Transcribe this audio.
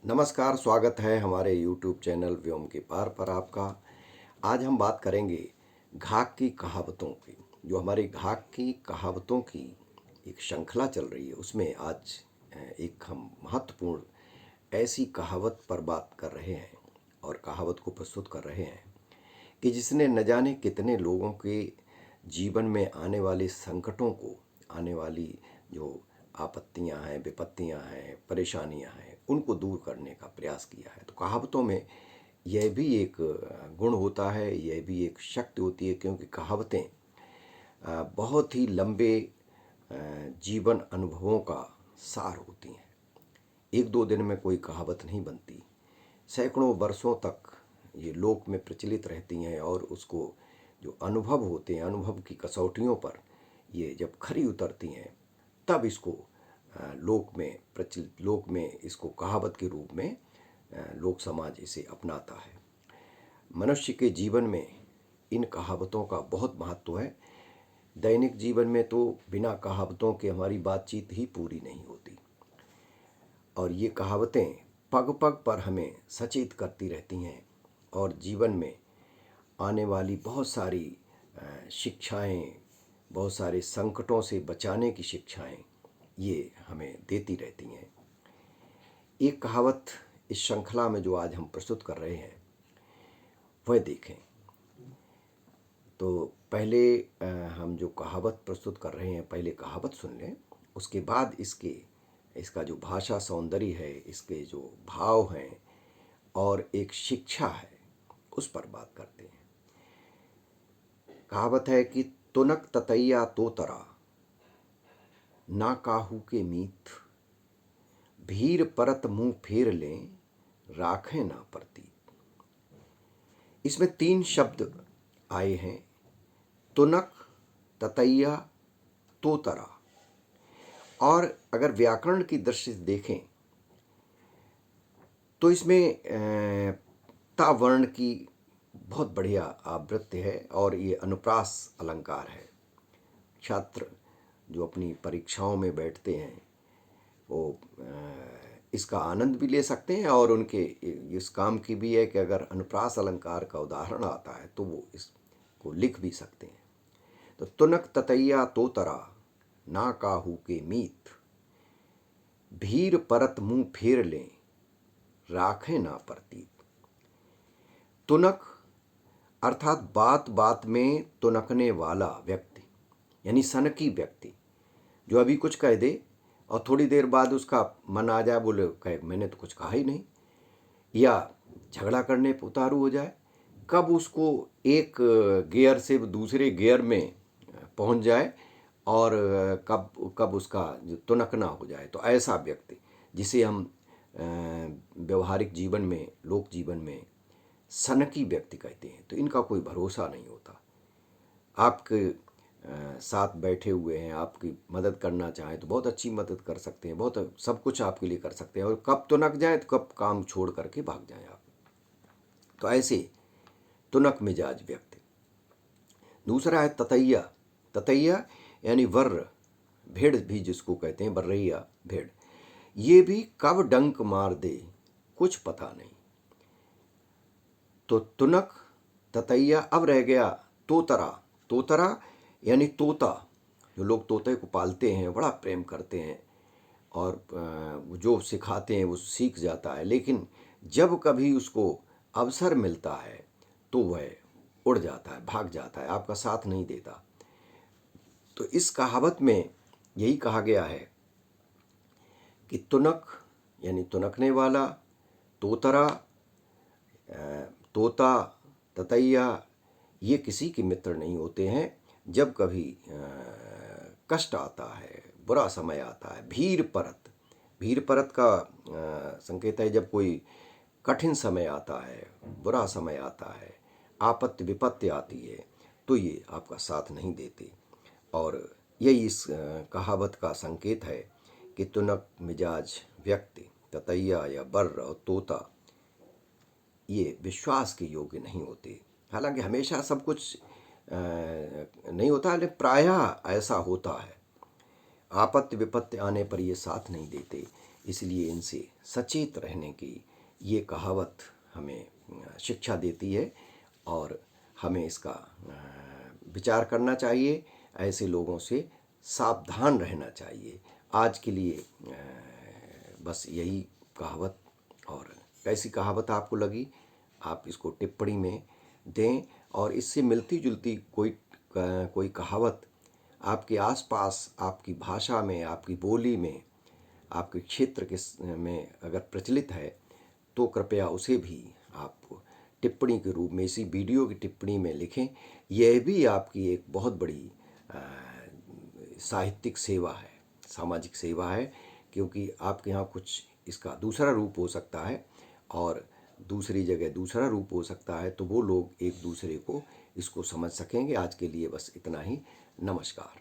नमस्कार, स्वागत है हमारे YouTube चैनल व्योम के पार पर आपका। आज हम बात करेंगे घाक की कहावतों की। जो हमारी घाक की कहावतों की एक श्रृंखला चल रही है, उसमें आज एक हम महत्वपूर्ण ऐसी कहावत पर बात कर रहे हैं और कहावत को प्रस्तुत कर रहे हैं कि जिसने न जाने कितने लोगों के जीवन में आने वाले संकटों को, आने वाली जो आपत्तियां हैं, विपत्तियां हैं, परेशानियां हैं, उनको दूर करने का प्रयास किया है। तो कहावतों में यह भी एक गुण होता है, यह भी एक शक्ति होती है, क्योंकि कहावतें बहुत ही लंबे जीवन अनुभवों का सार होती हैं। एक दो दिन में कोई कहावत नहीं बनती, सैकड़ों वर्षों तक ये लोक में प्रचलित रहती हैं और उसको जो अनुभव होते हैं, अनुभव की कसौटियों पर ये जब खरी उतरती हैं, तब इसको लोक में इसको कहावत के रूप में लोक समाज इसे अपनाता है। मनुष्य के जीवन में इन कहावतों का बहुत महत्व है। दैनिक जीवन में तो बिना कहावतों के हमारी बातचीत ही पूरी नहीं होती, और ये कहावतें पग पग पर हमें सचेत करती रहती हैं और जीवन में आने वाली बहुत सारी शिक्षाएं, बहुत सारे संकटों से बचाने की शिक्षाएं ये हमें देती रहती हैं। एक कहावत इस श्रृंखला में जो आज हम प्रस्तुत कर रहे हैं वह देखें। तो पहले हम जो कहावत प्रस्तुत कर रहे हैं, पहले कहावत सुन लें, उसके बाद इसका जो भाषा सौंदर्य है, इसके जो भाव हैं और एक शिक्षा है, उस पर बात करते हैं। कहावत है कि तुनक ततैया तोतरा, ना काहू के मीत, भीर परत मुंह फेर लें, राखें ना परतीत। इसमें 3 शब्द आए हैं, तुनक, ततैया, तोतरा। और अगर व्याकरण की दृष्टि से देखें तो इसमें ता वर्ण की बहुत बढ़िया आवृत्ति है और ये अनुप्रास अलंकार है। छात्र जो अपनी परीक्षाओं में बैठते हैं वो इसका आनंद भी ले सकते हैं, और उनके इस काम की भी है कि अगर अनुप्रास अलंकार का उदाहरण आता है तो वो इसको लिख भी सकते हैं। तो तुनक ततैया तोतरा, ना काहू के मीत, भीर परत मुंह फेर लें, राखें ना परतीत। तुनक अर्थात बात बात में तुनकने वाला व्यक्ति, यानी सनकी व्यक्ति, जो अभी कुछ कह दे और थोड़ी देर बाद उसका मन आ जाए, बोले कहे मैंने तो कुछ कहा ही नहीं, या झगड़ा करने पर उतारू हो जाए, कब उसको एक गियर से दूसरे गियर में पहुंच जाए और कब उसका जो तुनकना हो जाए। तो ऐसा व्यक्ति जिसे हम व्यवहारिक जीवन में, लोक जीवन में सनकी व्यक्ति कहते हैं, तो इनका कोई भरोसा नहीं होता। आपके साथ बैठे हुए हैं, आपकी मदद करना चाहें तो बहुत अच्छी मदद कर सकते हैं, बहुत सब कुछ आपके लिए कर सकते हैं, और कब तुनक जाए तो कब काम छोड़ करके भाग जाएं आप। तो ऐसे तुनक मिजाज व्यक्ति। दूसरा है ततैया। ततैया यानी वर्र, भेड़ भी जिसको कहते हैं, बर्रैया भेड़। ये भी कब डंक मार दे कुछ पता नहीं। तो तुनक, ततैया। अब रह गया तोतरा। तोतरा यानी तोता, जो लोग तोते को पालते हैं, बड़ा प्रेम करते हैं और जो सिखाते हैं वो सीख जाता है, लेकिन जब कभी उसको अवसर मिलता है तो वह उड़ जाता है, भाग जाता है, आपका साथ नहीं देता। तो इस कहावत में यही कहा गया है कि तुनक यानी तुनकने वाला, तोतरा, तोता, ततैया, ये किसी के मित्र नहीं होते हैं। जब कभी कष्ट आता है, बुरा समय आता है, भीर परत, भीर परत का संकेत है जब कोई कठिन समय आता है, बुरा समय आता है, आपत्ति विपत्ति आती है, तो ये आपका साथ नहीं देते। और यही इस कहावत का संकेत है कि तुनक मिजाज व्यक्ति, ततैया या बर्र और तोता, ये विश्वास के योग्य नहीं होते। हालांकि हमेशा सब कुछ नहीं होता, लेकिन प्रायः ऐसा होता है। आपत्ति विपत्ति आने पर ये साथ नहीं देते, इसलिए इनसे सचेत रहने की ये कहावत हमें शिक्षा देती है और हमें इसका विचार करना चाहिए, ऐसे लोगों से सावधान रहना चाहिए। आज के लिए बस यही कहावत। और कैसी कहावत आपको लगी आप इसको टिप्पणी में दें, और इससे मिलती जुलती कोई कहावत आपके आसपास, आपकी भाषा में, आपकी बोली में, आपके क्षेत्र के में अगर प्रचलित है तो कृपया उसे भी आप टिप्पणी के रूप में, इसी वीडियो की टिप्पणी में लिखें। यह भी आपकी एक बहुत बड़ी साहित्यिक सेवा है, सामाजिक सेवा है, क्योंकि आपके यहाँ कुछ इसका दूसरा रूप हो सकता है और दूसरी जगह दूसरा रूप हो सकता है, तो वो लोग एक दूसरे को इसको समझ सकेंगे। आज के लिए बस इतना ही। नमस्कार।